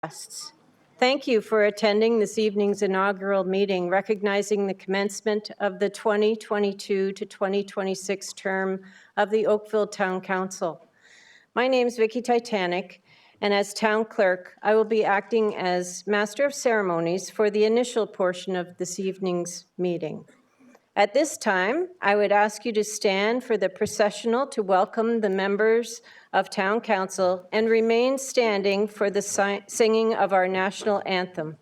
Guests, thank you for attending this evening's inaugural meeting, recognizing the commencement of the 2022 to 2026 term of the Oakville Town Council. My name is Vicki Titanic, and as Town Clerk, I will be acting as Master of Ceremonies for the initial portion of this evening's meeting. At this time, I would ask you to stand for the processional to welcome the members of Town Council and remain standing for the singing of our national anthem.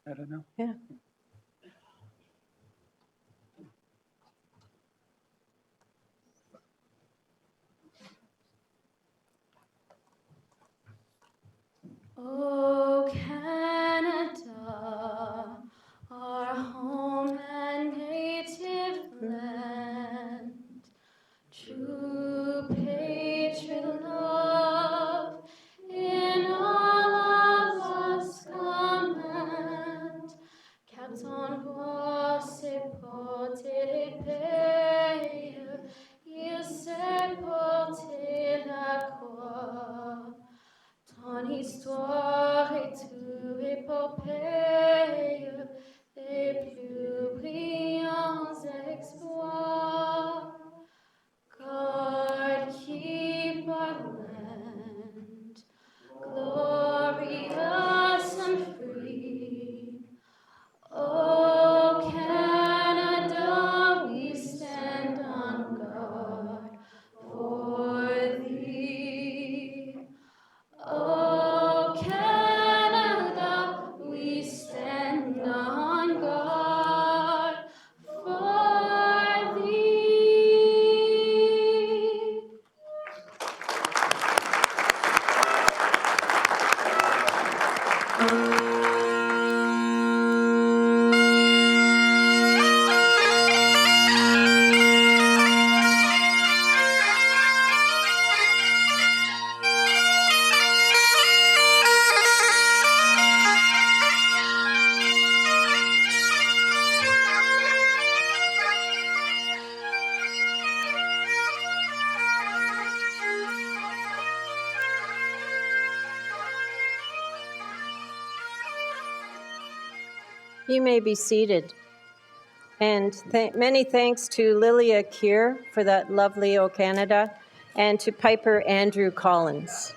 I don't know. Yeah. Oh, Canada, our home and native land, true patriot love in all of us command, kept on voce potere pere, il sepolté la croix. Ton histoire et tu épopée, les plus brillants exploits. God keep our land glorious and free. Oh, Canada, we stand on guard for thee. Oh, Canada, we stand on guard for thee. You may be seated. And many thanks to Lilia Keir for that lovely O Canada, and to Piper Andrew Collins.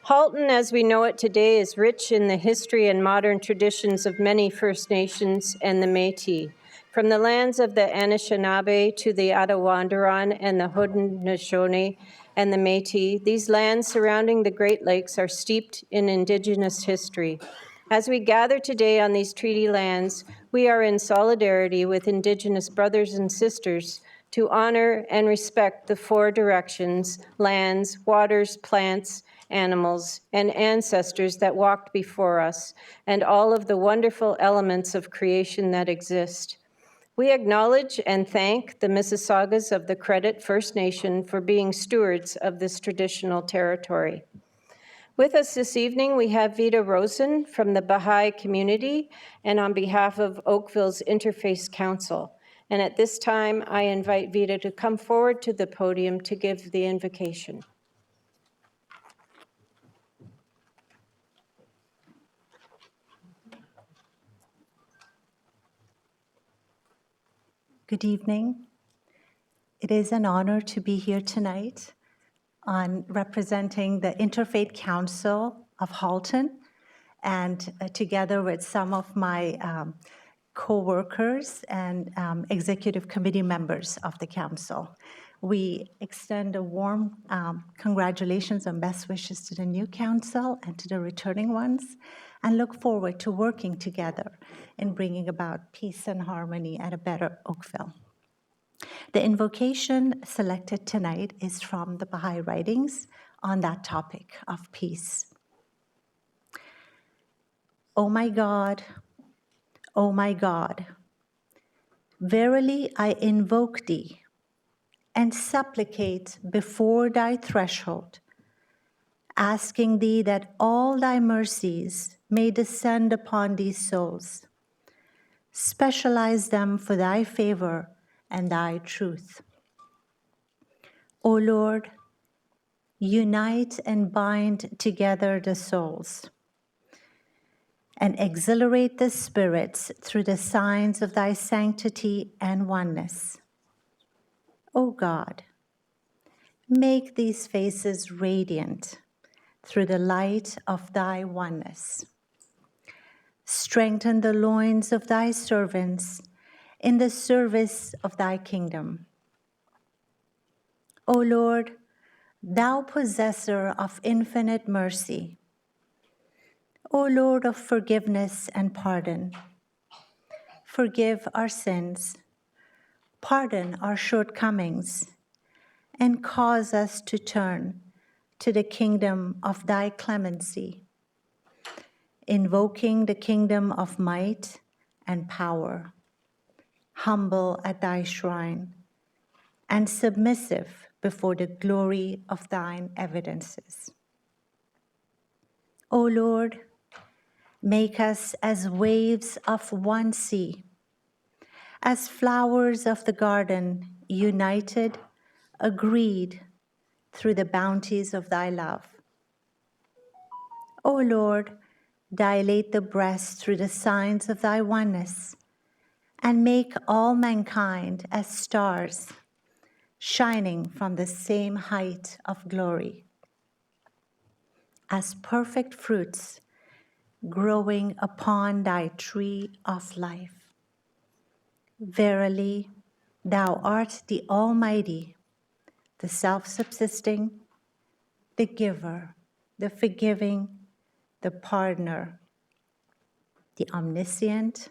Halton, as we know it today, is rich in the history and modern traditions of many First Nations and the Métis. From the lands of the Anishinaabe to the Attawandaron and the Haudenosaunee and the Métis, these lands surrounding the Great Lakes are steeped in Indigenous history. As we gather today on these treaty lands, we are in solidarity with Indigenous brothers and sisters to honor and respect the four directions, lands, waters, plants, animals, and ancestors that walked before us, and all of the wonderful elements of creation that exist. We acknowledge and thank the Mississaugas of the Credit First Nation for being stewards of this traditional territory. With us this evening, we have Vida Rosen from the Baha'i community and on behalf of Oakville's Interfaith Council. And at this time, I invite Vida to come forward to the podium to give the invocation. Good evening. It is an honor to be here tonight on representing the Interfaith Council of Halton and together with some of my co-workers and executive committee members of the council. We extend a warm congratulations and best wishes to the new council and to the returning ones, and look forward to working together in bringing about peace and harmony at a better Oakville. The invocation selected tonight is from the Baha'i writings on that topic of peace. O my God, verily I invoke thee and supplicate before thy threshold, asking thee that all thy mercies may descend upon these souls. Specialize them for thy favor and thy truth. O Lord, unite and bind together the souls and exhilarate the spirits through the signs of thy sanctity and oneness. O God, make these faces radiant through the light of thy oneness. Strengthen the loins of thy servants in the service of thy kingdom. O Lord, thou possessor of infinite mercy, O Lord of forgiveness and pardon, forgive our sins, pardon our shortcomings, and cause us to turn to the kingdom of thy clemency, invoking the kingdom of might and power, humble at thy shrine, and submissive before the glory of thine evidences. O Lord, make us as waves of one sea, as flowers of the garden, united, agreed through the bounties of thy love. O Lord, dilate the breast through the signs of thy oneness, and make all mankind as stars, shining from the same height of glory, as perfect fruits growing upon thy tree of life. Verily, thou art the Almighty, the self-subsisting, the giver, the forgiving, the pardoner, the omniscient,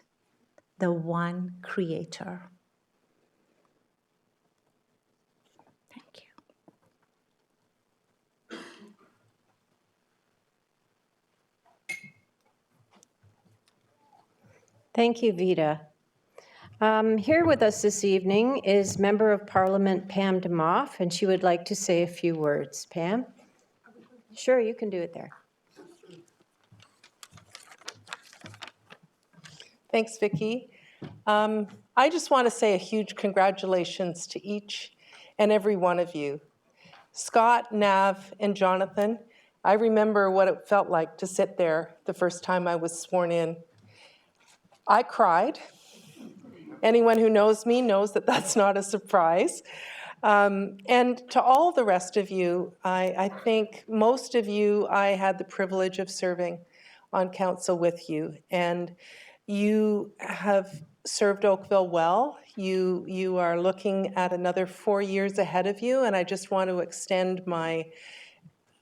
the one creator. Thank you. Thank you, Vida. Here with us this evening is Member of Parliament Pam DeMoff, and she would like to say a few words. Pam? Sure, you can do it there. Thanks, Vicki. I just want to say a huge congratulations to each and every one of you. Scott, Nav, and Jonathan, I remember what it felt like to sit there the first time I was sworn in. I cried. Anyone who knows me knows that that's not a surprise. And to all the rest of you, I think most of you, I had the privilege of serving on council with you. And you have served Oakville well. You are looking at another 4 years ahead of you, and I just want to extend my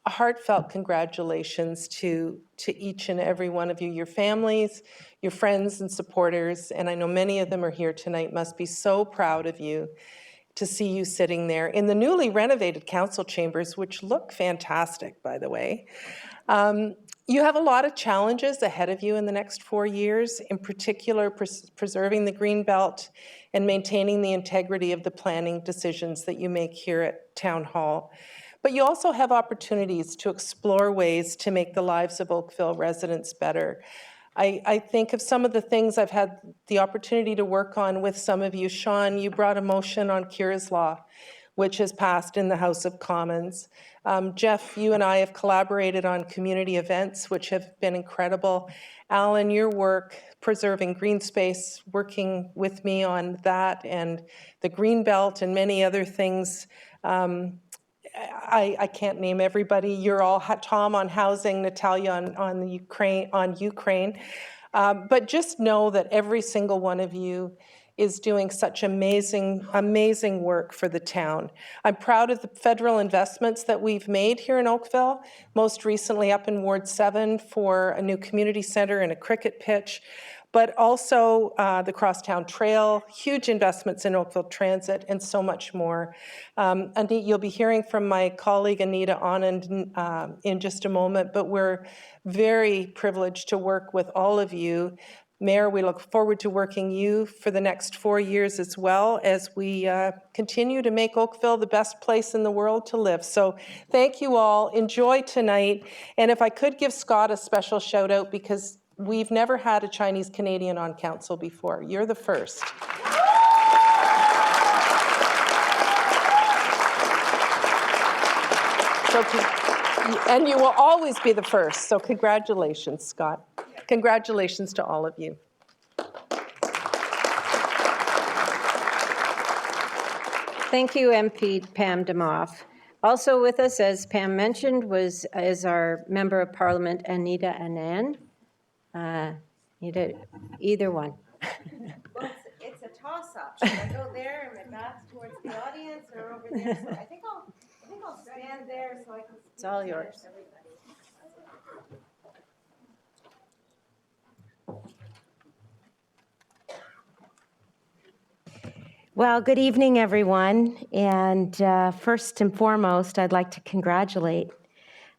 heartfelt congratulations to each and every one of you, your families, your friends and supporters, and I know many of them are here tonight, must be so proud of you to see you sitting there in the newly renovated council chambers, which look fantastic, by the way. You have a lot of challenges ahead of you in the next 4 years, in particular preserving the green belt and maintaining the integrity of the planning decisions that you make here at Town Hall. but you also have opportunities to explore ways to make the lives of Oakville residents better. I think of some of the things I've had the opportunity to work on with some of you. Sean, you brought a motion on Kira's Law, which has passed in the House of Commons. Jeff, you and I have collaborated on community events, which have been incredible. Alan, your work preserving green space, working with me on that and the green belt and many other things. I can't name everybody. You're all, Tom on housing, Natalia on Ukraine. But just know that every single one of you is doing such amazing work for the town. I'm proud of the federal investments that we've made here in Oakville, most recently up in Ward 7 for a new community center and a cricket pitch, but also the Crosstown Trail, huge investments in Oakville Transit, and so much more. Anita, you'll be hearing from my colleague Anita Anand in just a moment, but we're very privileged to work with all of you. Mayor, we look forward to working you for the next 4 years as well as we continue to make Oakville the best place in the world to live. So thank you all. Enjoy tonight. And if I could give Scott a special shout out, because we've never had a Chinese Canadian on council before. You're the first. And you will always be the first. So congratulations, Scott. Congratulations to all of you. Thank you, MP Pam Demoff. Also with us, as Pam mentioned, is our Member of Parliament, Anita Anand. Either one. Well, it's a toss-up. Should I go there and my back's towards the audience or over there? So I think I'll stand there so I can. It's all yours. Well, good evening, everyone. And first and foremost, I'd like to congratulate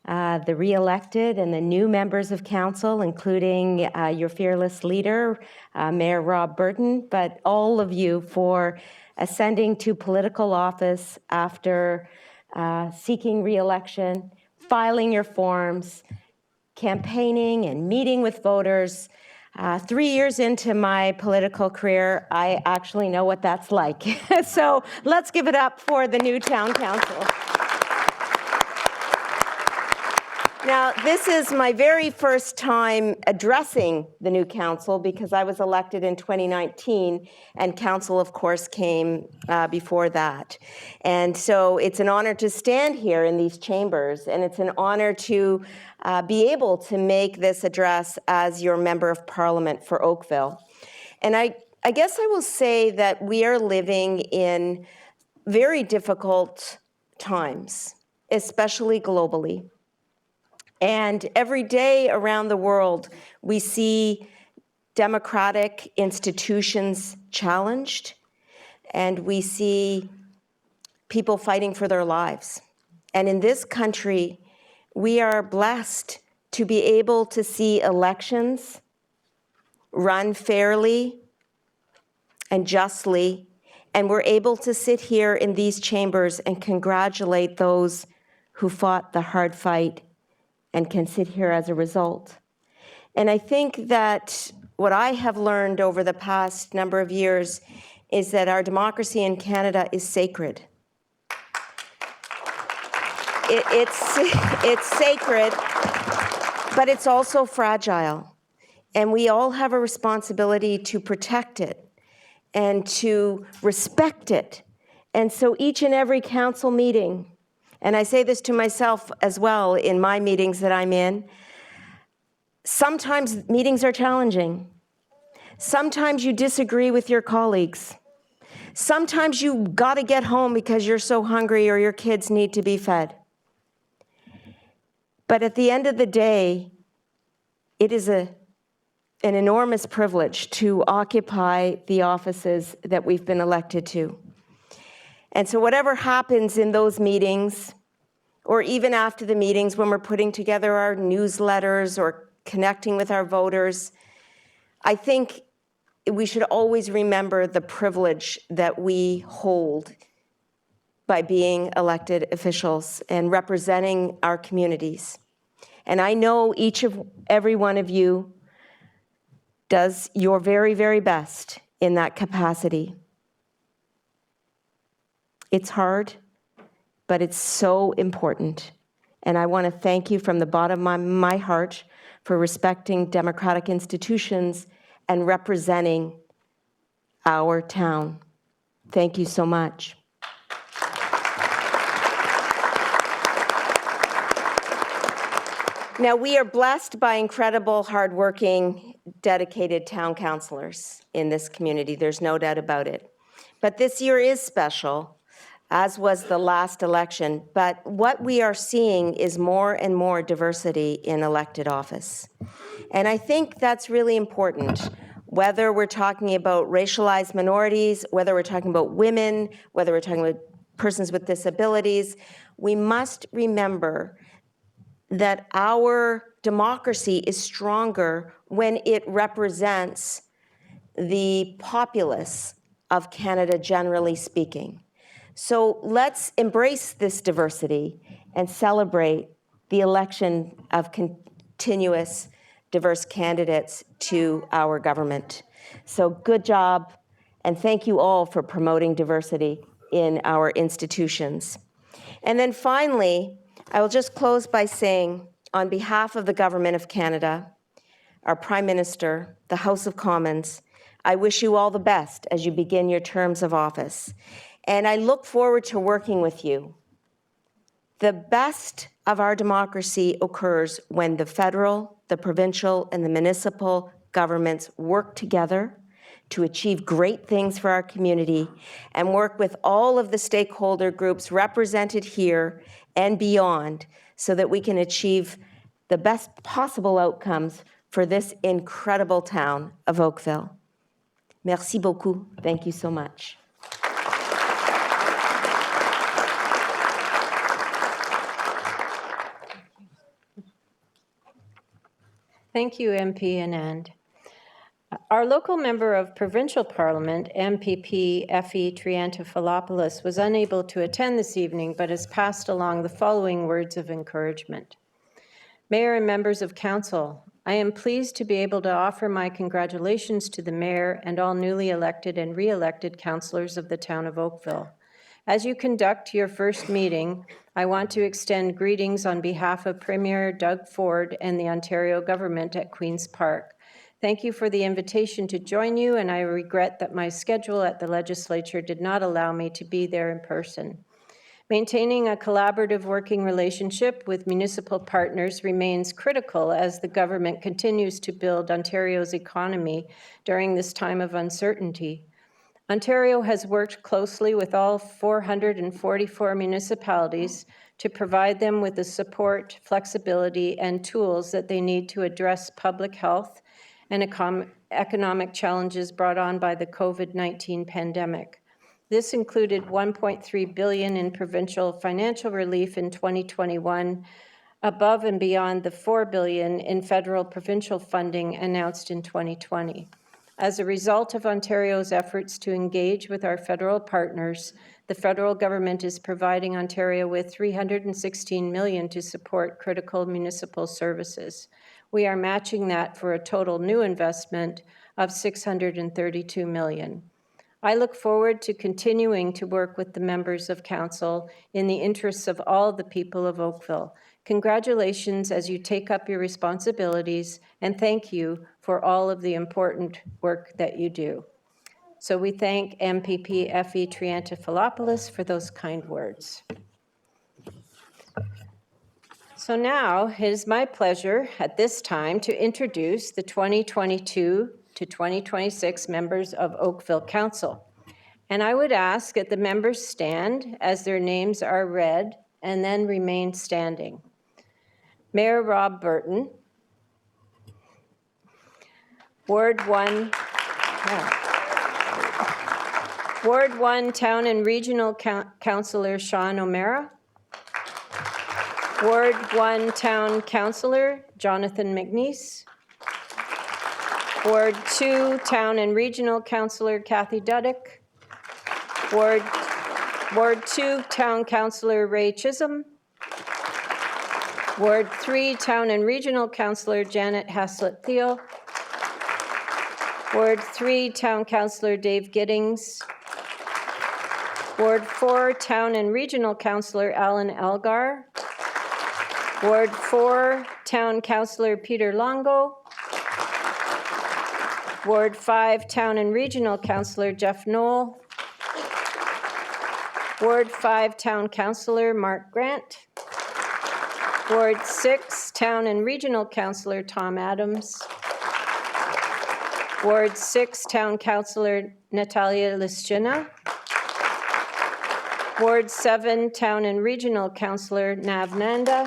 the re-elected and the new members of council, including your fearless leader, Mayor Rob Burton, but all of you for ascending to political office after seeking re-election, filing your forms, campaigning and meeting with voters. 3 years into my political career, I actually know what that's like. So let's give it up for the new town council. Now, this is my very first time addressing the new council because I was elected in 2019 and council, of course, came before that. And so it's an honor to stand here in these chambers, and it's an honor to be able to make this address as your member of parliament for Oakville. And I guess I will say that we are living in very difficult times, especially globally. And every day around the world, we see democratic institutions challenged, and we see people fighting for their lives. And in this country, we are blessed to be able to see elections run fairly and justly, and we're able to sit here in these chambers and congratulate those who fought the hard fight and can sit here as a result. And I think that what I have learned over the past number of years is that our democracy in Canada is sacred. It's sacred, but it's also fragile. And we all have a responsibility to protect it and to respect it. And so each and every council meeting, and I say this to myself as well in my meetings that I'm in, sometimes meetings are challenging. Sometimes you disagree with your colleagues. Sometimes you got to get home because you're so hungry or your kids need to be fed. But at the end of the day, it is an enormous privilege to occupy the offices that we've been elected to. And so whatever happens in those meetings, or even after the meetings when we're putting together our newsletters or connecting with our voters, I think we should always remember the privilege that we hold by being elected officials and representing our communities. And I know every one of you does your very, very best in that capacity. It's hard, but it's so important. And I want to thank you from the bottom of my heart for respecting democratic institutions and representing our town. Thank you so much. Now, we are blessed by incredible, hardworking, dedicated town councilors in this community. There's no doubt about it. But this year is special, as was the last election. But what we are seeing is more and more diversity in elected office. And I think that's really important, whether we're talking about racialized minorities, whether we're talking about women, whether we're talking about persons with disabilities. We must remember that our democracy is stronger when it represents the populace of Canada, generally speaking. So let's embrace this diversity and celebrate the election of continuous diverse candidates to our government. So good job, and thank you all for promoting diversity in our institutions. And then finally, I will just close by saying, on behalf of the Government of Canada, our Prime Minister, the House of Commons, I wish you all the best as you begin your terms of office. And I look forward to working with you. The best of our democracy occurs when the federal, the provincial, and the municipal governments work together to achieve great things for our community and work with all of the stakeholder groups represented here and beyond so that we can achieve the best possible outcomes for this incredible town of Oakville. Merci beaucoup. Thank you so much. Thank you, MP Anand. Our local member of provincial parliament, MPP Effie Triantafilopoulos, was unable to attend this evening, but has passed along the following words of encouragement. Mayor and members of council, I am pleased to be able to offer my congratulations to the mayor and all newly elected and re-elected councillors of the town of Oakville. As you conduct your first meeting, I want to extend greetings on behalf of Premier Doug Ford and the Ontario government at Queen's Park. Thank you for the invitation to join you, and I regret that my schedule at the legislature did not allow me to be there in person. Maintaining a collaborative working relationship with municipal partners remains critical as the government continues to build Ontario's economy during this time of uncertainty. Ontario has worked closely with all 444 municipalities to provide them with the support, flexibility, and tools that they need to address public health and economic challenges brought on by the COVID-19 pandemic. This included $1.3 billion in provincial financial relief in 2021, above and beyond the $4 billion in federal provincial funding announced in 2020. As a result of Ontario's efforts to engage with our federal partners, the federal government is providing Ontario with $316 million to support critical municipal services. We are matching that for a total new investment of $632 million. I look forward to continuing to work with the members of council in the interests of all the people of Oakville. Congratulations as you take up your responsibilities, and thank you for all of the important work that you do. So we thank MPP Effie Triantafilopoulos for those kind words. So now it is my pleasure at this time to introduce the 2022 to 2026 members of Oakville Council. And I would ask that the members stand as their names are read and then remain standing. Mayor Rob Burton. Ward 1. Ward 1 Town and Regional Councillor Sean O'Mara. Ward 1 Town Councillor Jonathan McNeese. Ward 2 Town and Regional Councillor Kathy Duddick. Ward Ward 2, Town Councillor Ray Chisholm. Ward 3, Town and Regional Councillor Janet Haslett Thiel. Ward 3, Town Councillor Dave Giddings. Ward 4, Town and Regional Councillor Alan Elgar. Ward 4, Town Councillor Peter Longo. Ward 5, Town and Regional Councillor Jeff Knoll. Ward 5, Town Councillor Mark Grant. Ward 6, Town and Regional Councillor Tom Adams. Ward 6, Town Councillor Natalia Lischina. Ward 7, Town and Regional Councillor Nav Nanda.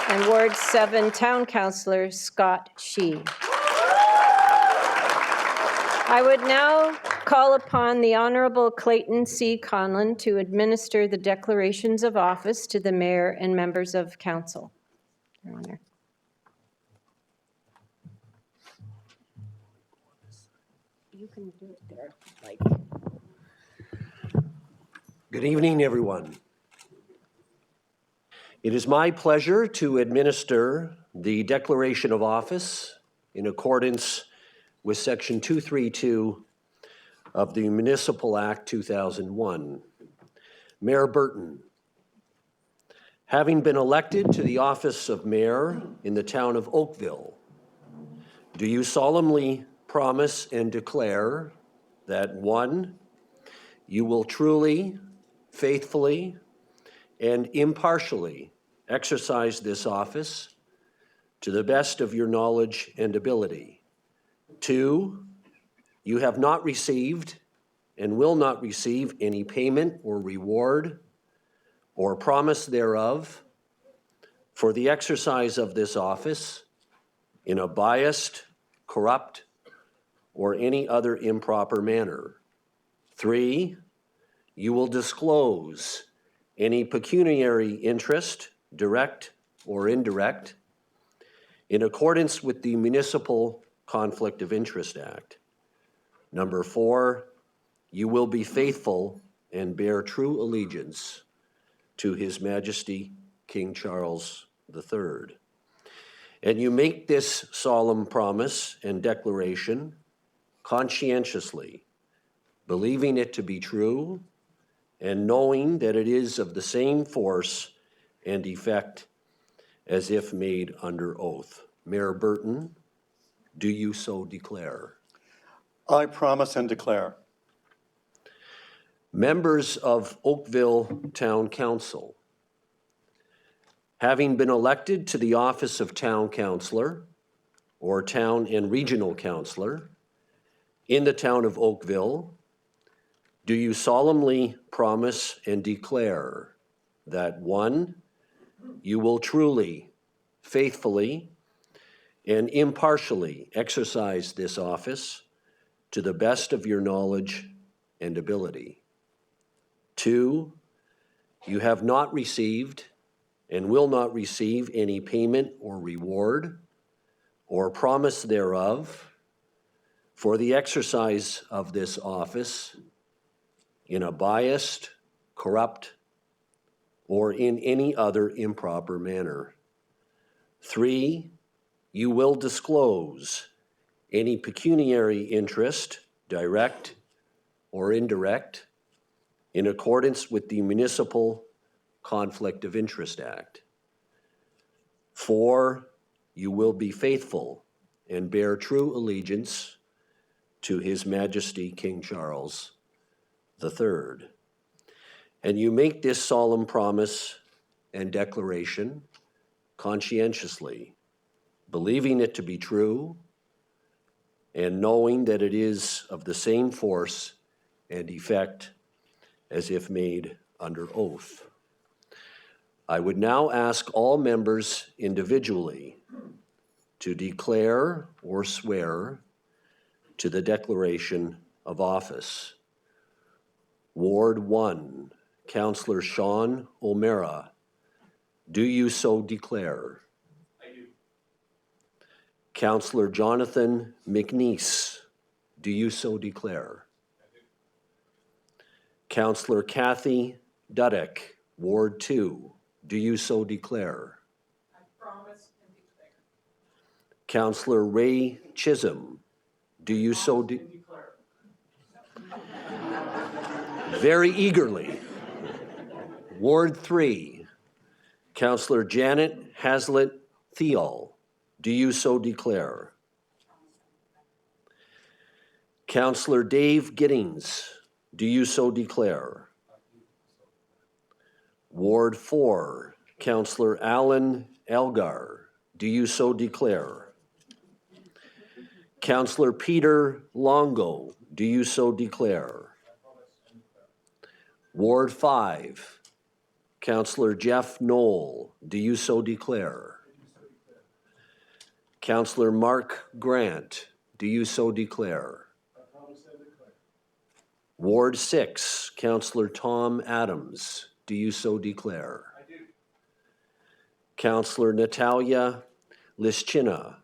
And Ward 7, Town Councillor Scott Shee. I would now call upon the Honourable Clayton C. Conlon to administer the declarations of office to the Mayor and members of Council. Your Honour. You can do it there, like. Good evening, everyone. It is my pleasure to administer the declaration of office in accordance with Section 232 of the Municipal Act 2001. Mayor Burton, having been elected to the office of mayor in the town of Oakville, do you solemnly promise and declare that 1, you will truly, faithfully, and impartially exercise this office to the best of your knowledge and ability? 2, you have not received and will not receive any payment or reward or promise thereof for the exercise of this office in a biased, corrupt, or any other improper manner. 3, you will disclose any pecuniary interest, direct or indirect, in accordance with the Municipal Conflict of Interest Act. 4, you will be faithful and bear true allegiance to His Majesty King Charles III. And you make this solemn promise and declaration conscientiously, believing it to be true and knowing that it is of the same force and effect as if made under oath. Mayor Burton, do you so declare? I promise and declare. Members of Oakville Town Council, having been elected to the office of Town Councillor or Town and Regional Councillor in the town of Oakville, do you solemnly promise and declare that 1, you will truly, faithfully, and impartially exercise this office to the best of your knowledge and ability? 2, you have not received and will not receive any payment or reward or promise thereof for the exercise of this office in a biased, corrupt, or in any other improper manner. 3, you will disclose any pecuniary interest, direct or indirect, in accordance with the Municipal Conflict of Interest Act. 4, you will be faithful and bear true allegiance to His Majesty King Charles III. And you make this solemn promise and declaration conscientiously, believing it to be true and knowing that it is of the same force and effect as if made under oath. I would now ask all members individually to declare or swear to the declaration of office. Ward 1, Councillor Sean O'Mara, do you so declare? I do. Councillor Jonathan McNeese, do you so declare? Councillor Kathy Dudek, Ward 2, do you so declare? I promise and declare. Councillor Ray Chisholm, do you so declare? Very eagerly. Ward 3, Councillor Janet Hazlitt Thial, do you so declare? Councillor Dave Giddings, do you so declare? Ward 4, Councillor Alan Elgar, do you so declare? Councillor Peter Longo, do you so declare? Ward 5, Councillor Jeff Knoll, do you so declare? Councillor Mark Grant, do you so declare? Ward 6, Councillor Tom Adams, do you so declare? I do. Councillor Natalia Lischina,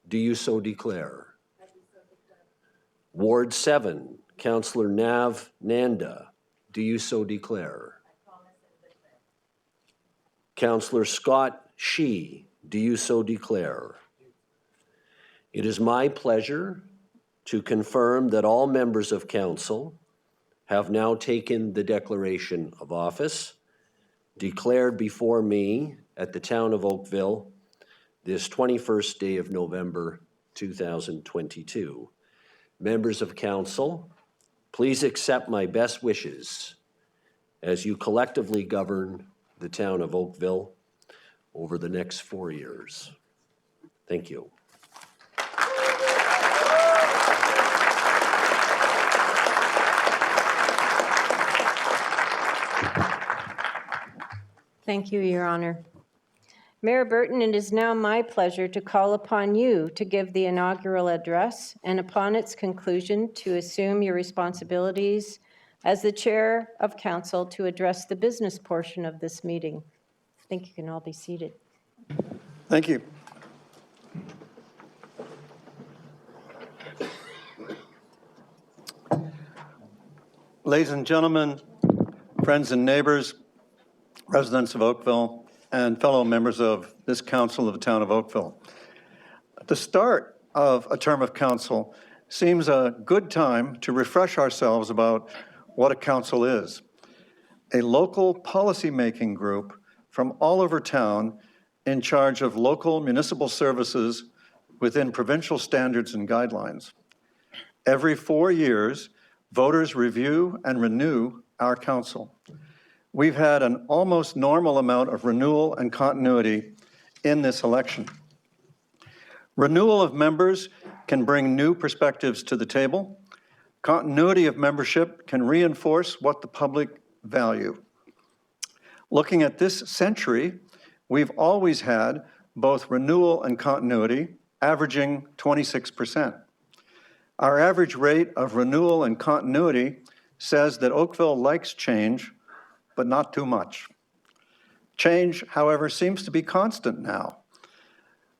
do you so declare? I do so declare. Ward 7, Councillor Nav Nanda, do you so declare? I promise and declare. Councillor Scott Shee, do you so declare? It is my pleasure to confirm that all members of council have now taken the declaration of office declared before me at the town of Oakville this 21st day of November 2022. Members of council, please accept my best wishes as you collectively govern the town of Oakville over the next 4 years. Thank you. Thank you, Your Honor. Mayor Burton, it is now my pleasure to call upon you to give the inaugural address and upon its conclusion to assume your responsibilities as the Chair of Council to address the business portion of this meeting. I think you can all be seated. Thank you. Ladies and gentlemen, friends and neighbors, residents of Oakville, and fellow members of this council of the town of Oakville. The start of a term of council seems a good time to refresh ourselves about what a council is. A local policy-making group from all over town in charge of local municipal services within provincial standards and guidelines. Every 4 years, voters review and renew our council. We've had an almost normal amount of renewal and continuity in this election. Renewal of members can bring new perspectives to the table. Continuity of membership can reinforce what the public value. Looking at this century, we've always had both renewal and continuity, averaging 26%. Our average rate of renewal and continuity says that Oakville likes change, but not too much. Change, however, seems to be constant now.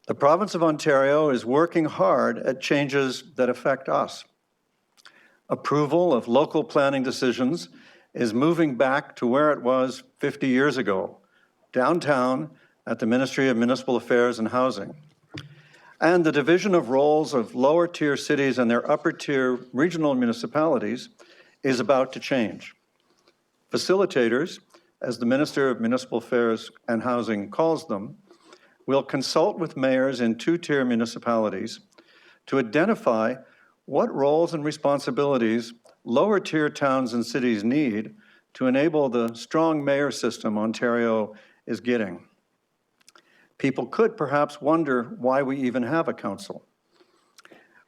The province of Ontario is working hard at changes that affect us. Approval of local planning decisions is moving back to where it was 50 years ago, downtown at the Ministry of Municipal Affairs and Housing. And the division of roles of lower tier cities and their upper tier regional municipalities is about to change. Facilitators, as the Minister of Municipal Affairs and Housing calls them, will consult with mayors in two-tier municipalities to identify what roles and responsibilities lower-tier towns and cities need to enable the strong mayor system Ontario is getting. People could perhaps wonder why we even have a council.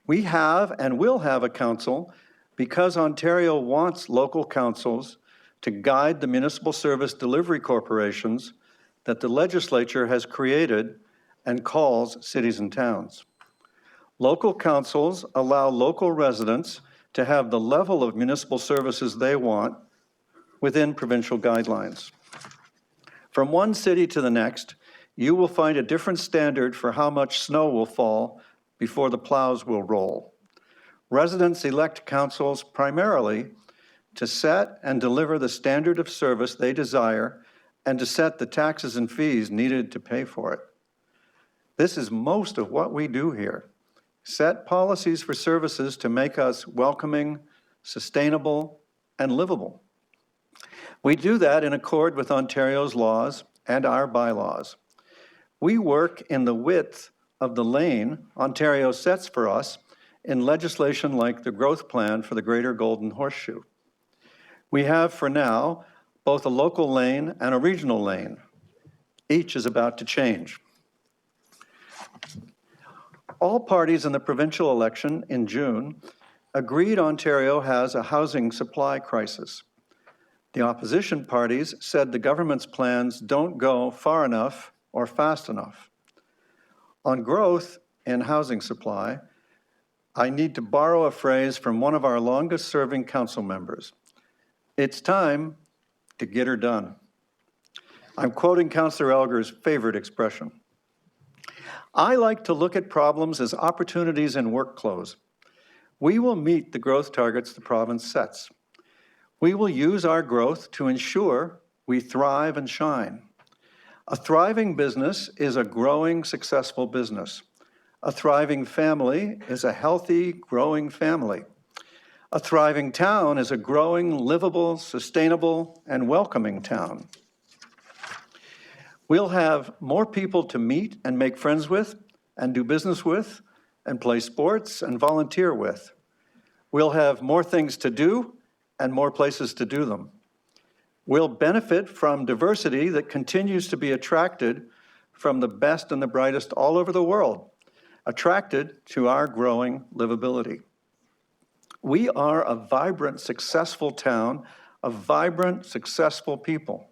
We have and will have a council because Ontario wants local councils to guide the municipal service delivery corporations that the legislature has created and calls cities and towns. Local councils allow local residents to have the level of municipal services they want within provincial guidelines. From one city to the next, you will find a different standard for how much snow will fall before the plows will roll. Residents elect councils primarily to set and deliver the standard of service they desire and to set the taxes and fees needed to pay for it. This is most of what we do here. Set policies for services to make us welcoming, sustainable, and livable. We do that in accord with Ontario's laws and our bylaws. We work in the width of the lane Ontario sets for us in legislation like the Growth Plan for the Greater Golden Horseshoe. We have, for now, both a local lane and a regional lane. Each is about to change. All parties in the provincial election in June agreed Ontario has a housing supply crisis. The opposition parties said the government's plans don't go far enough or fast enough. On growth in housing supply, I need to borrow a phrase from one of our longest-serving council members. It's time to get her done. I'm quoting Councillor Elgar's favorite expression. I like to look at problems as opportunities in work clothes. We will meet the growth targets the province sets. We will use our growth to ensure we thrive and shine. A thriving business is a growing, successful business. A thriving family is a healthy, growing family. A thriving town is a growing, livable, sustainable, and welcoming town. We'll have more people to meet and make friends with and do business with and play sports and volunteer with. We'll have more things to do and more places to do them. We'll benefit from diversity that continues to be attracted from the best and the brightest all over the world, attracted to our growing livability. We are a vibrant, successful town of vibrant, successful people.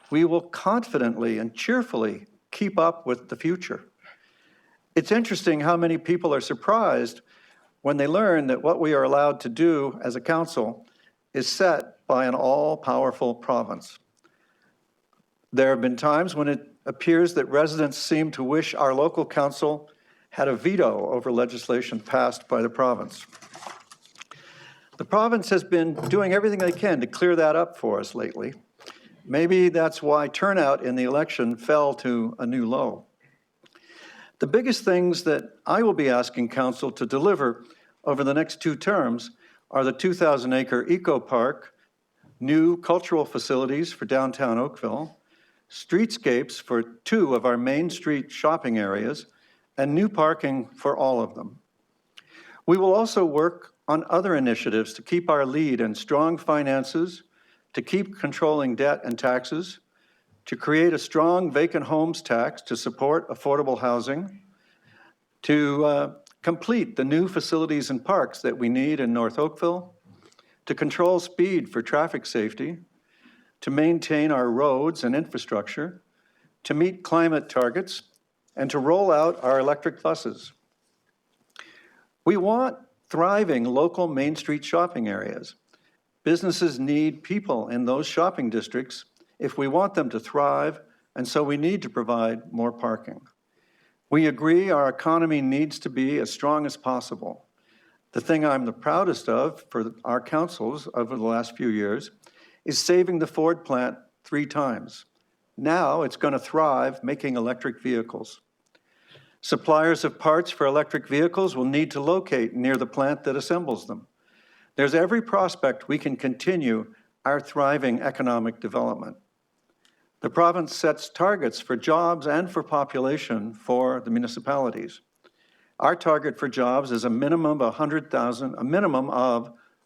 We will confidently and cheerfully keep up with the future. It's interesting how many people are surprised when they learn that what we are allowed to do as a council is set by an all-powerful province. There have been times when it appears that residents seem to wish our local council had a veto over legislation passed by the province. The province has been doing everything they can to clear that up for us lately. Maybe that's why turnout in the election fell to a new low. The biggest things that I will be asking council to deliver over the next 2 terms are the 2,000-acre eco park, new cultural facilities for downtown Oakville, streetscapes for 2 of our main street shopping areas, and new parking for all of them. We will also work on other initiatives to keep our lead in strong finances, to keep controlling debt and taxes, to create a strong vacant homes tax to support affordable housing, to complete the new facilities and parks that we need in North Oakville, to control speed for traffic safety, to maintain our roads and infrastructure, to meet climate targets, and to roll out our electric buses. We want thriving local Main Street shopping areas. Businesses need people in those shopping districts if we want them to thrive, and so we need to provide more parking. We agree our economy needs to be as strong as possible. The thing I'm the proudest of for our councils over the last few years is saving the Ford plant 3 times. Now it's going to thrive making electric vehicles. Suppliers of parts for electric vehicles will need to locate near the plant that assembles them. There's every prospect we can continue our thriving economic development. The province sets targets for jobs and for population for the municipalities. Our target for jobs is a minimum of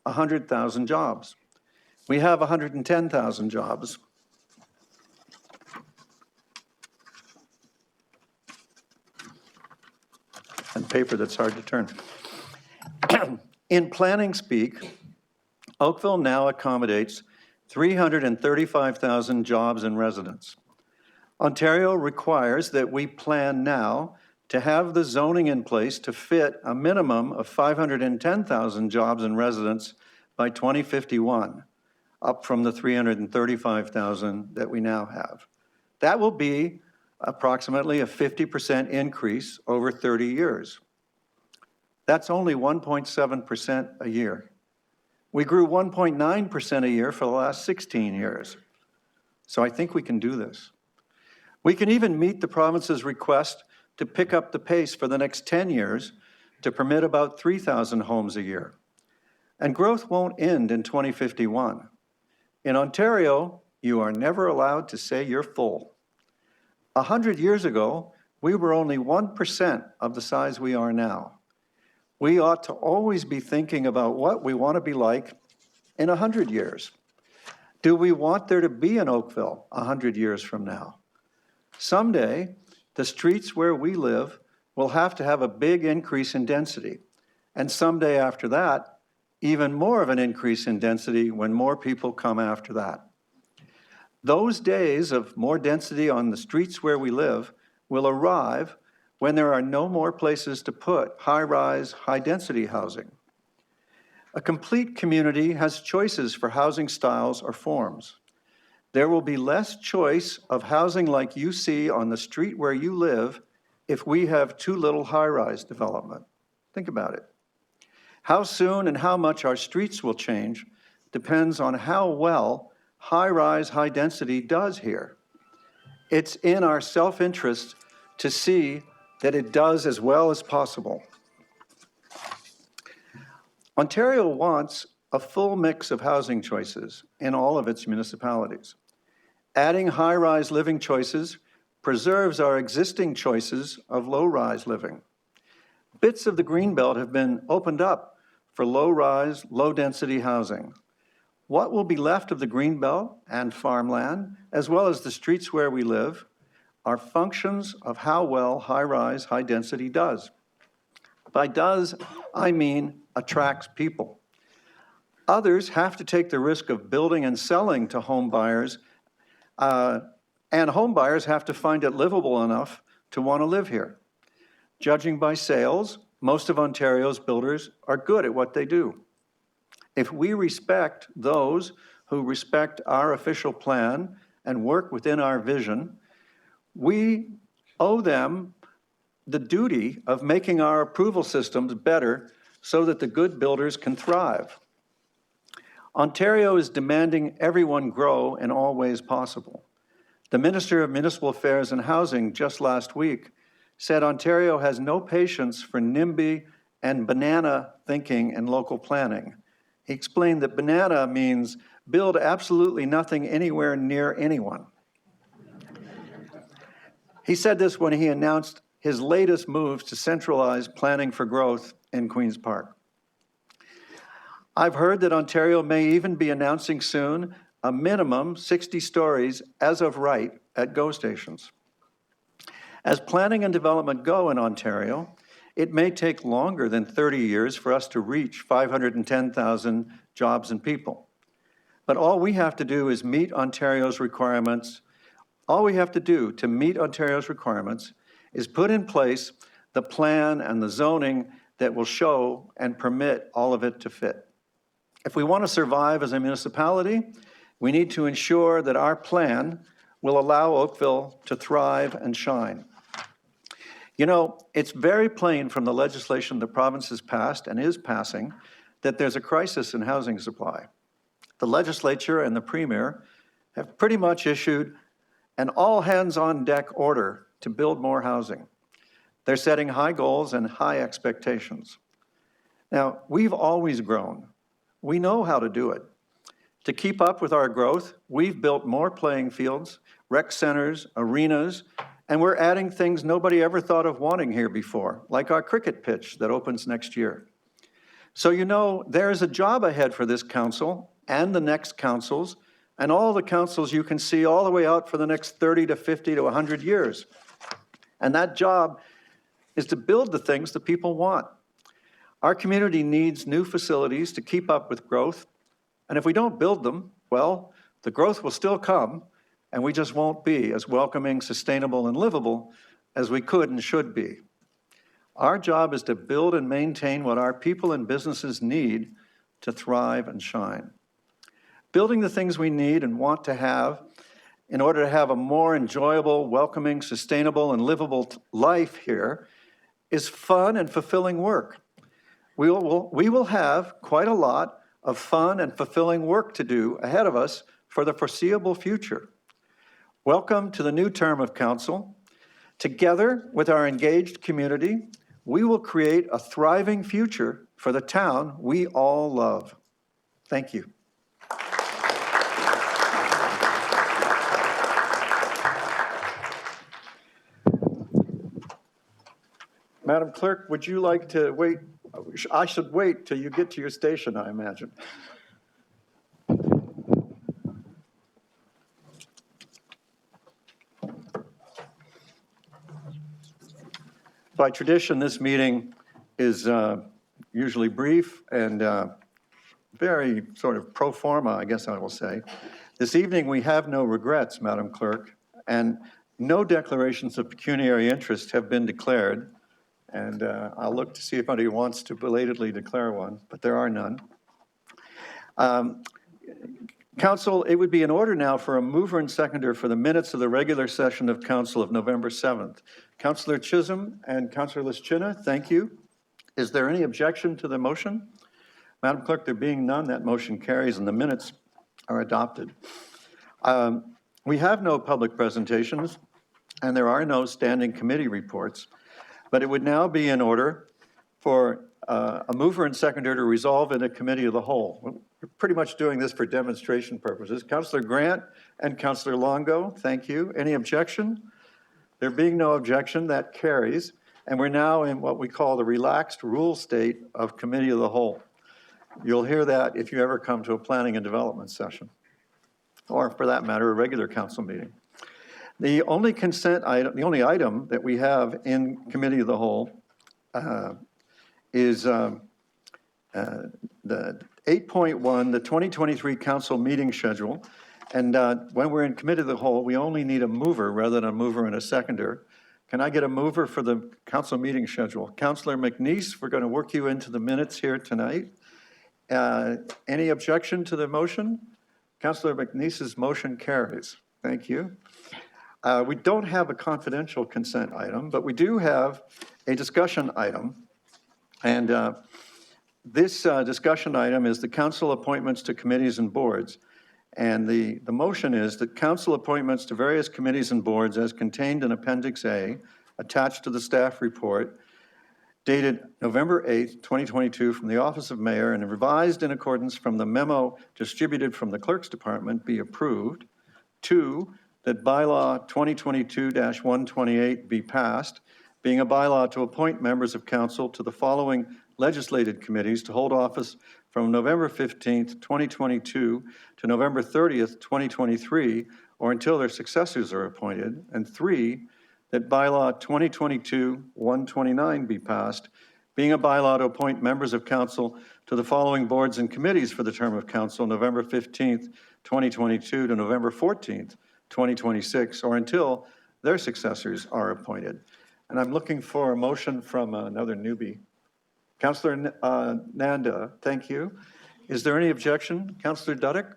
100,000 jobs. We have 110,000 jobs. And paper that's hard to turn. In planning speak, Oakville now accommodates 335,000 jobs and residents. Ontario requires that we plan now to have the zoning in place to fit a minimum of 510,000 jobs and residents by 2051, up from the 335,000 that we now have. That will be approximately a 50% increase over 30 years. That's only 1.7% a year. We grew 1.9% a year for the last 16 years. So I think we can do this. We can even meet the province's request to pick up the pace for the next 10 years to permit about 3,000 homes a year. And growth won't end in 2051. In Ontario, you are never allowed to say you're full. 100 years ago, we were only 1% of the size we are now. We ought to always be thinking about what we want to be like in 100 years. Do we want there to be an Oakville 100 years from now? Someday, the streets where we live will have to have a big increase in density. And someday after that, even more of an increase in density when more people come after that. Those days of more density on the streets where we live will arrive when there are no more places to put high-rise, high-density housing. A complete community has choices for housing styles or forms. There will be less choice of housing like you see on the street where you live if we have too little high-rise development. Think about it. How soon and how much our streets will change depends on how well high-rise, high-density does here. It's in our self-interest to see that it does as well as possible. Ontario wants a full mix of housing choices in all of its municipalities. Adding high-rise living choices preserves our existing choices of low-rise living. Bits of the Greenbelt have been opened up for low-rise, low-density housing. What will be left of the Greenbelt and farmland, as well as the streets where we live, are functions of how well high-rise, high-density does. By does, I mean attracts people. Others have to take the risk of building and selling to home buyers, and home buyers have to find it livable enough to want to live here. Judging by sales, most of Ontario's builders are good at what they do. If we respect those who respect our official plan and work within our vision, we owe them the duty of making our approval systems better so that the good builders can thrive. Ontario is demanding everyone grow in all ways possible. The Minister of Municipal Affairs and Housing just last week said Ontario has no patience for NIMBY and banana thinking in local planning. He explained that banana means build absolutely nothing anywhere near anyone. He said this when he announced his latest moves to centralize planning for growth in Queen's Park. I've heard that Ontario may even be announcing soon a minimum 60 stories as of right at GO stations. As planning and development go in Ontario, it may take longer than 30 years for us to reach 510,000 jobs and people. But all we have to do is meet Ontario's requirements. All we have to do to meet Ontario's requirements is put in place the plan and the zoning that will show and permit all of it to fit. If we want to survive as a municipality, we need to ensure that our plan will allow Oakville to thrive and shine. You know, it's very plain from the legislation the province has passed and is passing that there's a crisis in housing supply. The legislature and the premier have pretty much issued an all-hands-on-deck order to build more housing. They're setting high goals and high expectations. Now, we've always grown. We know how to do it. To keep up with our growth, we've built more playing fields, rec centers, arenas, and we're adding things nobody ever thought of wanting here before, like our cricket pitch that opens next year. So you know, there's a job ahead for this council and the next councils and all the councils you can see all the way out for the next 30 to 50 to 100 years. And that job is to build the things that people want. Our community needs new facilities to keep up with growth. And if we don't build them, well, the growth will still come, and we just won't be as welcoming, sustainable, and livable as we could and should be. Our job is to build and maintain what our people and businesses need to thrive and shine. Building the things we need and want to have in order to have a more enjoyable, welcoming, sustainable, and livable life here is fun and fulfilling work. We will have quite a lot of fun and fulfilling work to do ahead of us for the foreseeable future. Welcome to the new term of council. Together with our engaged community, we will create a thriving future for the town we all love. Thank you. Madam Clerk, would you like to wait? I should wait till you get to your station, I imagine. By tradition, this meeting is usually brief and very sort of pro forma, I guess I will say. This evening, we have no regrets, Madam Clerk, and no declarations of pecuniary interest have been declared. And I'll look to see if anybody wants to belatedly declare one, but there are none. Council, it would be in order now for a mover and seconder for the minutes of the regular session of Council of November 7th. Councillor Chisholm and Councillor Lischina, thank you. Is there any objection to the motion? Madam Clerk, there being none, that motion carries and the minutes are adopted. We have no public presentations and there are no standing committee reports, but it would now be in order for a mover and seconder to resolve in a committee of the whole. We're pretty much doing this for demonstration purposes. Councillor Grant and Councillor Longo, thank you. Any objection? There being no objection, that carries. And we're now in what we call the relaxed rule state of committee of the whole. You'll hear that if you ever come to a planning and development session, or for that matter, a regular council meeting. The only consent item, the only item that we have in committee of the whole is the 8.1, the 2023 council meeting schedule. And when we're in committee of the whole, we only need a mover rather than a mover and a seconder. Can I get a mover for the council meeting schedule? Councillor McNeice, we're going to work you into the minutes here tonight. Any objection to the motion? Councillor McNeice's motion carries. Thank you. We don't have a confidential consent item, but we do have a discussion item. And this discussion item is the council appointments to committees and boards. And the motion is that council appointments to various committees and boards as contained in Appendix A, attached to the staff report, dated November 8th, 2022, from the Office of Mayor and revised in accordance from the memo distributed from the Clerk's Department, be approved. 2, that bylaw 2022-128 be passed, being a bylaw to appoint members of council to the following legislative committees to hold office from November 15th, 2022 to November 30th, 2023, or until their successors are appointed. And 3, that bylaw 2022-129 be passed, being a bylaw to appoint members of council to the following boards and committees for the term of council, November 15th, 2022 to November 14th, 2026, or until their successors are appointed. And I'm looking for a motion from another newbie. Councillor Nanda, thank you. Is there any objection? Councillor Duddick?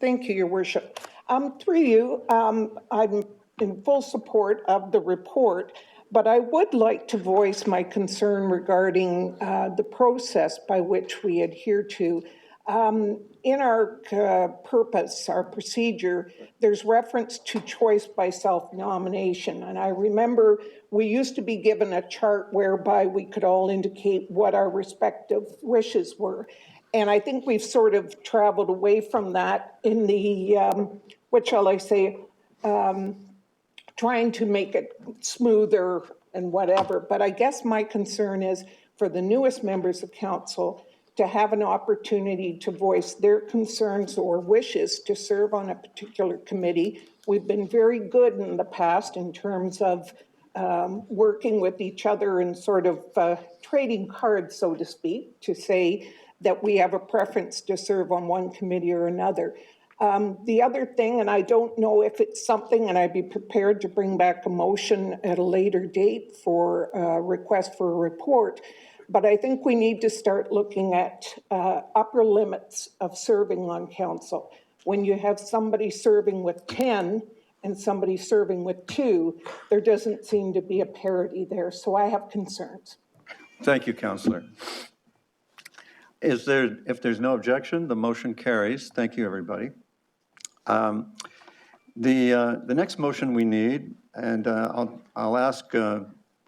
Thank you, Your Worship. Through you, I'm in full support of the report, but I would like to voice my concern regarding the process by which we adhere to. In our purpose, our procedure, there's reference to choice by self-nomination. And I remember we used to be given a chart whereby we could all indicate what our respective wishes were. And I think we've sort of traveled away from that in the, what shall I say, trying to make it smoother and whatever. But I guess my concern is for the newest members of council to have an opportunity to voice their concerns or wishes to serve on a particular committee. We've been very good in the past in terms of working with each other and sort of trading cards, so to speak, to say that we have a preference to serve on one committee or another. The other thing, and I don't know if it's something, and I'd be prepared to bring back a motion at a later date for a request for a report, but I think we need to start looking at upper limits of serving on council. When you have somebody serving with 10 and somebody serving with 2, there doesn't seem to be a parity there, so I have concerns. Thank you, Councillor. If there's no objection, the motion carries. Thank you, everybody. The next motion we need, and I'll ask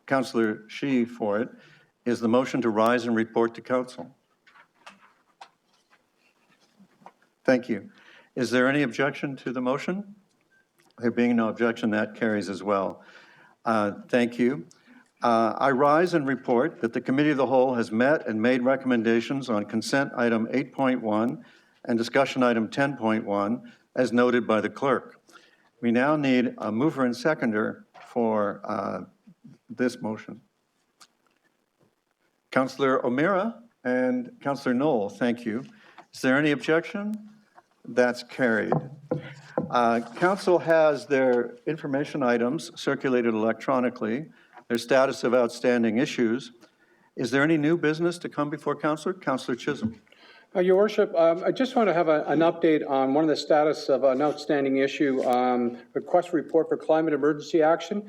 Councillor Shi for it, is the motion to rise and report to council. Thank you. Is there any objection to the motion? There being no objection, that carries as well. Thank you. I rise and report that the Committee of the Whole has met and made recommendations on consent item 8.1 and discussion item 10.1 as noted by the clerk. We now need a mover and seconder for this motion. Councillor O'Meara and Councillor Knoll, thank you. Is there any objection? That's carried. Council has their information items circulated electronically, their status of outstanding issues. Is there any new business to come before Councillor? Councillor Chisholm. Your Worship, I just want to have an update on one of the status of an outstanding issue, request report for climate emergency action.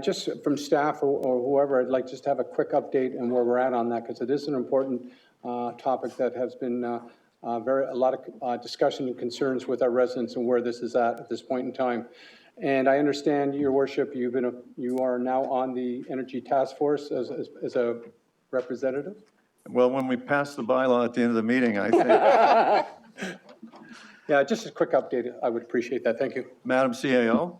Just from staff or whoever, I'd like just to have a quick update on where we're at on that, because it is an important topic that has been a lot of discussion and concerns with our residents and where this is at this point in time. And I understand, Your Worship, you are now on the Energy Task Force as a representative. Well, when we pass the bylaw at the end of the meeting, I think. Yeah, just a quick update. I would appreciate that. Thank you. Madam CAO.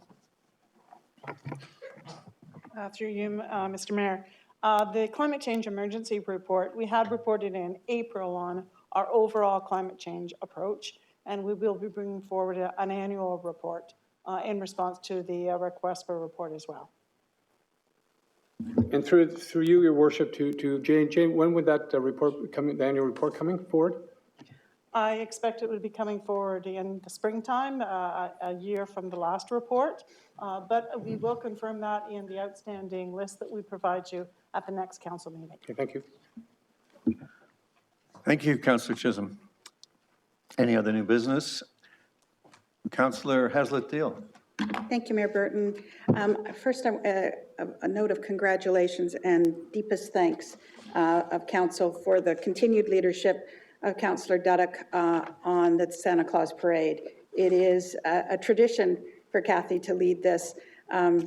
Through you, Mr. Mayor. The climate change emergency report, we had reported in April on our overall climate change approach, and we will be bringing forward an annual report in response to the request for a report as well. And through you, Your Worship, to Jane, when would that report come? The annual report coming forward? I expect it would be coming forward in the springtime, a year from the last report, but we will confirm that in the outstanding list that we provide you at the next council meeting. Okay, thank you. Thank you, Councillor Chisholm. Any other new business? Councillor Haslett-Deal. Thank you, Mayor Burton. First, a note of congratulations and deepest thanks of Council for the continued leadership of Councillor Duddock on the Santa Claus Parade. It is a tradition for Kathy to lead this.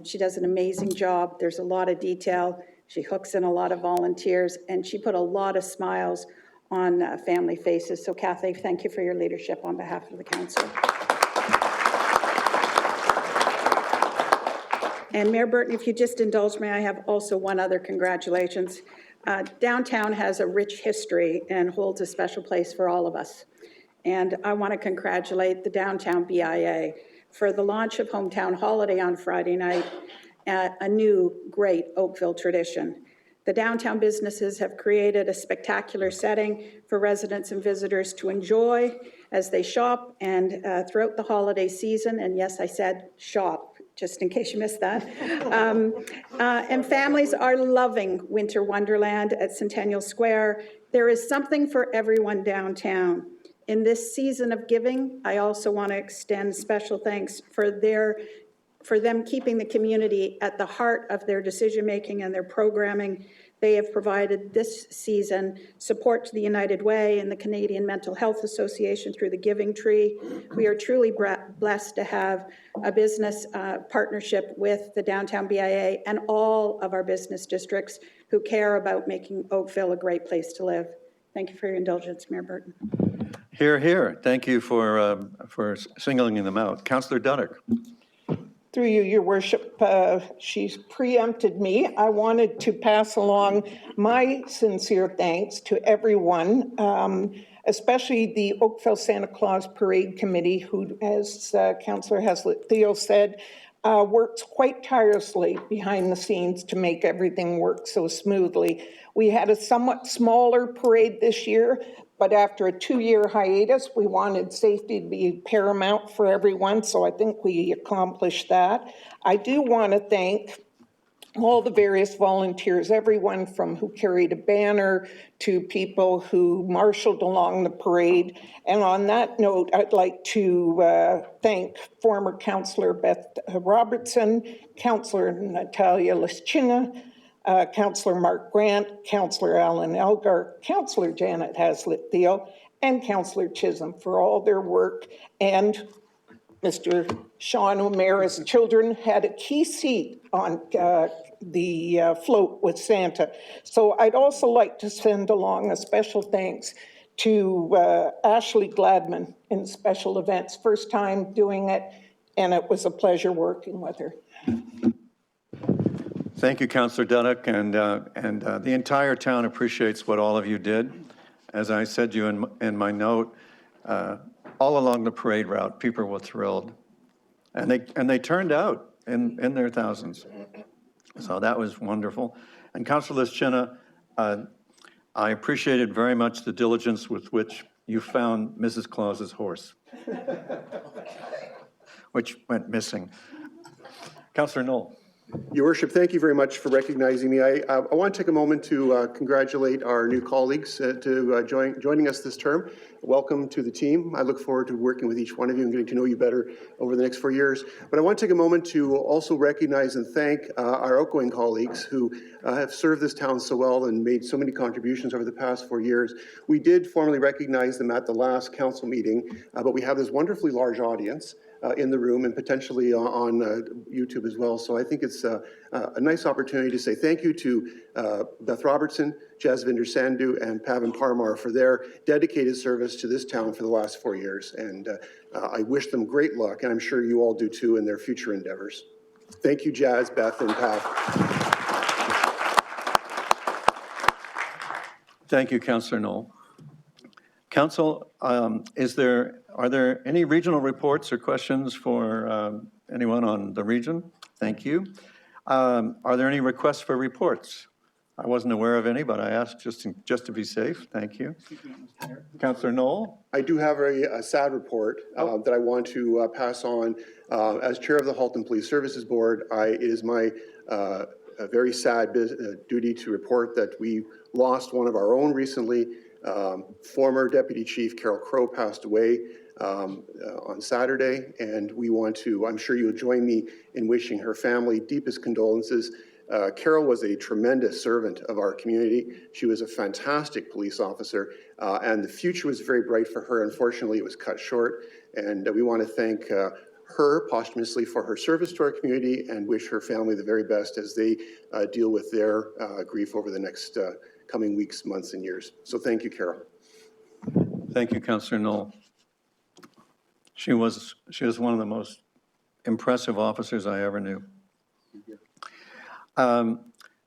She does an amazing job. There's a lot of detail. She hooks in a lot of volunteers, and she put a lot of smiles on family faces. So, Kathy, thank you for your leadership on behalf of the Council. And Mayor Burton, if you just indulge me, I have also one other congratulations. Downtown has a rich history and holds a special place for all of us. And I want to congratulate the Downtown BIA for the launch of Hometown Holiday on Friday night, a new great Oakville tradition. The downtown businesses have created a spectacular setting for residents and visitors to enjoy as they shop and throughout the holiday season. And yes, I said shop, just in case you missed that. And families are loving Winter Wonderland at Centennial Square. There is something for everyone downtown. In this season of giving, I also want to extend special thanks for them keeping the community at the heart of their decision-making and their programming. They have provided this season support to the United Way and the Canadian Mental Health Association through the Giving Tree. We are truly blessed to have a business partnership with the Downtown BIA and all of our business districts who care about making Oakville a great place to live. Thank you for your indulgence, Mayor Burton. Hear, hear. Thank you for singling them out. Councillor Duddock. Through you, Your Worship, she's preempted me. I wanted to pass along my sincere thanks to everyone, especially the Oakville Santa Claus Parade Committee, who, as Councillor Haslett-Deal said, works quite tirelessly behind the scenes to make everything work so smoothly. We had a somewhat smaller parade this year, but after a 2-year hiatus, we wanted safety to be paramount for everyone, so I think we accomplished that. I do want to thank all the various volunteers, everyone from who carried a banner to people who marshaled along the parade. And on that note, I'd like to thank former Councillor Beth Robertson, Councillor Natalia Lischina, Councillor Mark Grant, Councillor Alan Elgar, Councillor Janet Haslett-Theo, and Councillor Chisholm for all their work. And Mr. Sean O'Mara's children had a key seat on the float with Santa. So I'd also like to send along a special thanks to Ashley Gladman in special events. First time doing it, and it was a pleasure working with her. Thank you, Councillor Duddock, and the entire town appreciates what all of you did. As I said to you in my note, all along the parade route, people were thrilled, and they turned out in their thousands. So that was wonderful. And Councillor Lischina, I appreciated very much the diligence with which you found Mrs. Claus's horse, which went missing. Councillor Knoll. Your Worship, thank you very much for recognizing me. I want to take a moment to congratulate our new colleagues joining us this term. Welcome to the team. I look forward to working with each one of you and getting to know you better over the next 4 years. But I want to take a moment to also recognize and thank our outgoing colleagues who have served this town so well and made so many contributions over the past 4 years. We did formally recognize them at the last council meeting, but we have this wonderfully large audience in the room and potentially on YouTube as well. So I think it's a nice opportunity to say thank you to Beth Robertson, Jasvinder Sandhu, and Pavan Parmar for their dedicated service to this town for the last 4 years. And I wish them great luck, and I'm sure you all do too in their future endeavors. Thank you, Jazz, Beth, and Pav. Thank you, Councillor Knoll. Council, are there any regional reports or questions for anyone on the region? Thank you. Are there any requests for reports? I wasn't aware of any, but I asked just to be safe. Thank you. Councillor Knoll? I do have a sad report that I want to pass on. As chair of the Halton Police Services Board, it is my a very sad duty to report that we lost one of our own recently. Former Deputy Chief Carol Crow passed away on Saturday, and we want to, I'm sure you'll join me in wishing her family deepest condolences. Carol was a tremendous servant of our community. She was a fantastic police officer, and the future was very bright for her. Unfortunately, it was cut short, and we want to thank her posthumously for her service to our community and wish her family the very best as they deal with their grief over the next coming weeks, months, and years. So thank you, Carol. Thank you, Councillor Knoll. She was one of the most impressive officers I ever knew.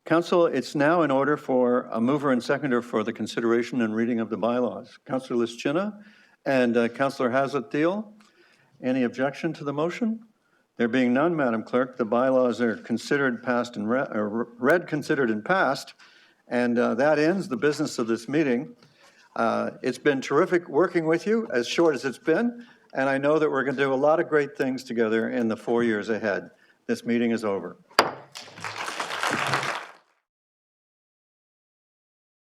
Council, it's now in order for a mover and seconder for the consideration and reading of the bylaws. Councillor Lischina and Councillor Haslett-Theo, any objection to the motion? There being none, Madam Clerk, the bylaws are considered, passed, and read, considered, and passed, and that ends the business of this meeting. It's been terrific working with you, as short as it's been, and I know that we're going to do a lot of great things together in the 4 years ahead. This meeting is over.